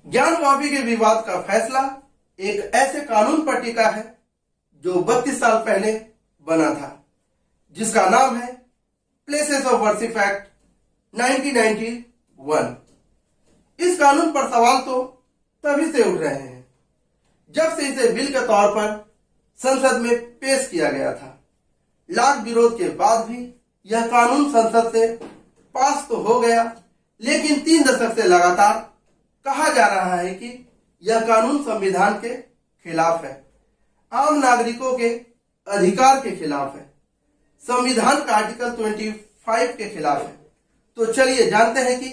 ज्ञान वापी के विवाद का फैसला एक ऐसे कानून पर टिका है जो 32 साल पहले बना था, जिसका नाम है प्लेसेस ऑफ वर्शिप एक्ट 1991। इस कानून पर सवाल तो तभी से उठ रहे हैं जब से इसे बिल के तौर पर संसद में पेश किया गया था। लाख विरोध के बाद भी यह कानून संसद से पास तो हो गया, लेकिन 3 दशक से लगातार कहा जा रहा है कि यह कानून संविधान के खिलाफ है, आम नागरिकों के अधिकार के खिलाफ है, संविधान का आर्टिकल 25 के खिलाफ है। तो चलिए जानते हैं कि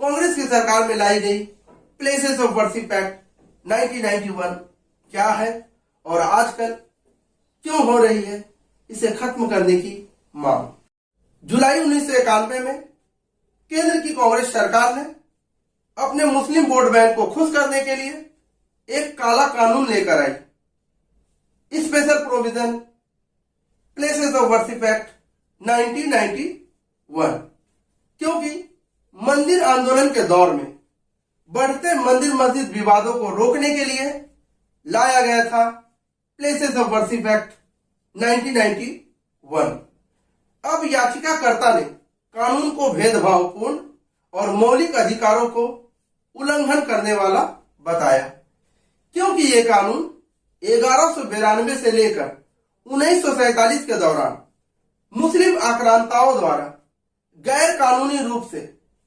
कांग्रेस की सरकार में लाई गई प्लेसेस ऑफ वर्शिप एक्ट 1991 क्या है और आजकल क्यों हो रही है इसे खत्म करने की मांग। जुलाई 1991 में केंद्र की कांग्रेस सरकार ने अपने मुस्लिम वोट बैंक को खुश करने के लिए एक काला कानून लेकर आई, special provision places of worship act 1991। क्योंकि मंदिर आंदोलन के दौर में बढ़ते मंदिर मस्जिद विवादों को रोकने के लिए लाया गया था प्लेसेस ऑफ वर्शिप एक्ट 1991। अब याचिकाकर्ता ने कानून को भेदभावपूर्ण और मौलिक अधिकारों को उल्लंघन करने वाला बताया, क्योंकि ये कानून 1192 से लेकर 1947 के दौरान मुस्लिम आक्रांताओं द्वारा गैर कानूनी रूप से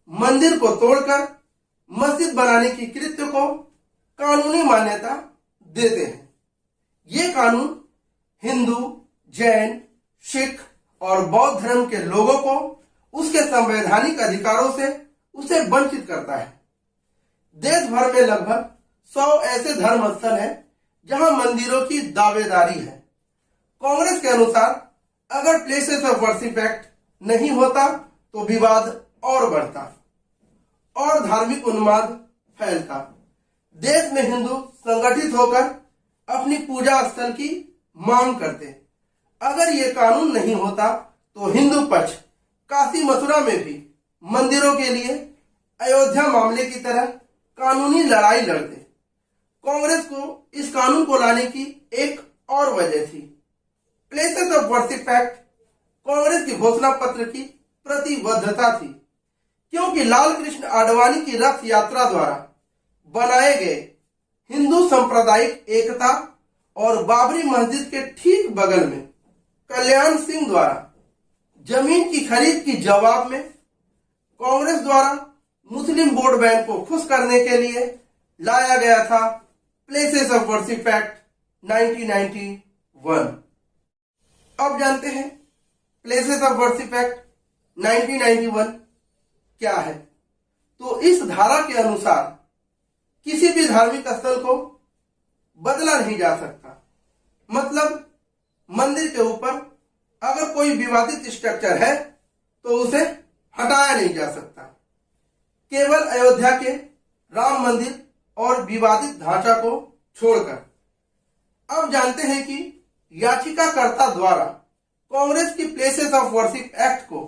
मंदिर को तोड़कर मस्जिद बनाने की कृत्य को कानूनी मान्यता देते हैं। ये कानून हिंदू, जैन, सिख और बौद्ध धर्म के लोगों को उसके संवैधानिक अधिकारों से उसे वंचित करता है। देश भर में लगभग 100 ऐसे धर्म स्थल हैं जहां मंदिरों की दावेदारी है। कांग्रेस के अनुसार अगर प्लेसेस ऑफ वर्शिप एक्ट नहीं होता तो विवाद और बढ़ता और धार्मिक उन्माद फैलता। देश में हिंदू संगठित होकर अपनी पूजा स्थल की मांग करते। अगर ये कानून नहीं होता तो हिंदू पक्ष काशी मथुरा में भी मंदिरों के लिए अयोध्या मामले की तरह कानूनी लड़ाई लड़ते। कांग्रेस को इस कानून को लाने की एक और वजह थी। Places of worship act Congress की घोषणा पत्र की प्रतिबद्धता थी, क्योंकि लाल कृष्ण आडवाणी की रथ यात्रा द्वारा बनाए गए हिंदू सांप्रदायिक एकता और बाबरी मस्जिद के ठीक बगल में कल्याण सिंह द्वारा जमीन की खरीद की जवाब में कांग्रेस द्वारा मुस्लिम वोट बैंक को खुश करने के लिए लाया गया था प्लेसेस ऑफ वर्शिप एक्ट 1991। अब जानते हैं प्लेसेस ऑफ वर्शिप एक्ट 1991 क्या है। तो इस धारा के अनुसार किसी भी धार्मिक स्थल को बदला नहीं जा सकता। मतलब मंदिर के ऊपर अगर कोई विवादित स्ट्रक्चर है तो उसे हटाया नहीं जा सकता। केवल अयोध्या के राम मंदिर और विवादित ढांचा को छोड़कर। अब जानते हैं कि याचिकाकर्ता द्वारा कांग्रेस की प्लेसेस ऑफ वर्शिप एक्ट को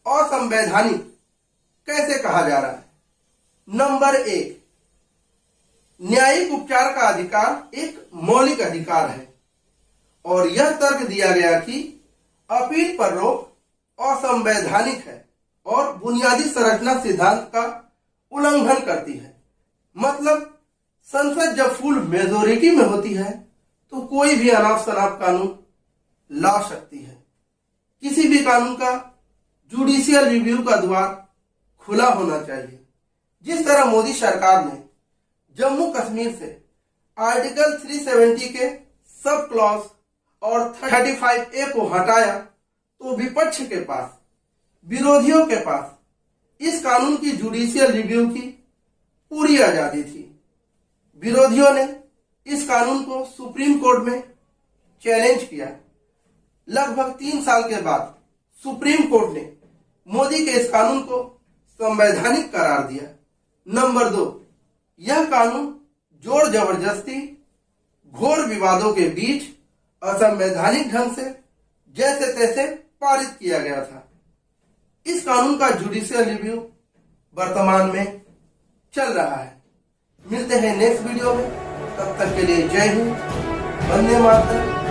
असंवैधानिक कैसे कहा जा रहा है। नंबर 1, न्यायिक उपचार का अधिकार एक मौलिक अधिकार है और यह तर्क दिया गया कि अपील पर रोक असंवैधानिक है और बुनियादी संरचना सिद्धांत का उल्लंघन करती है। मतलब संसद जब फुल मेजोरिटी में होती है तो कोई भी अनाप शनाप कानून ला सकती है। किसी भी कानून का जुडिशियल रिव्यू का द्वार खुला होना चाहिए। जिस तरह मोदी सरकार ने जम्मू कश्मीर से आर्टिकल 370 के सब क्लॉज और 35A को हटाया, तो विपक्ष के पास, विरोधियों के पास इस कानून की जुडिशियल रिव्यू की पूरी आजादी थी। विरोधियों ने इस कानून को सुप्रीम कोर्ट में चैलेंज किया। लगभग 3 साल के बाद सुप्रीम कोर्ट ने मोदी के इस कानून को संवैधानिक करार दिया। नंबर 2, यह कानून जोर जबरदस्ती घोर विवादों के बीच असंवैधानिक ढंग से जैसे तैसे पारित किया गया था। इस कानून का जुडिशियल रिव्यू वर्तमान में चल रहा है। मिलते हैं नेक्स्ट वीडियो में। तब तक के लिए जय हिंद, वंदे मातरम।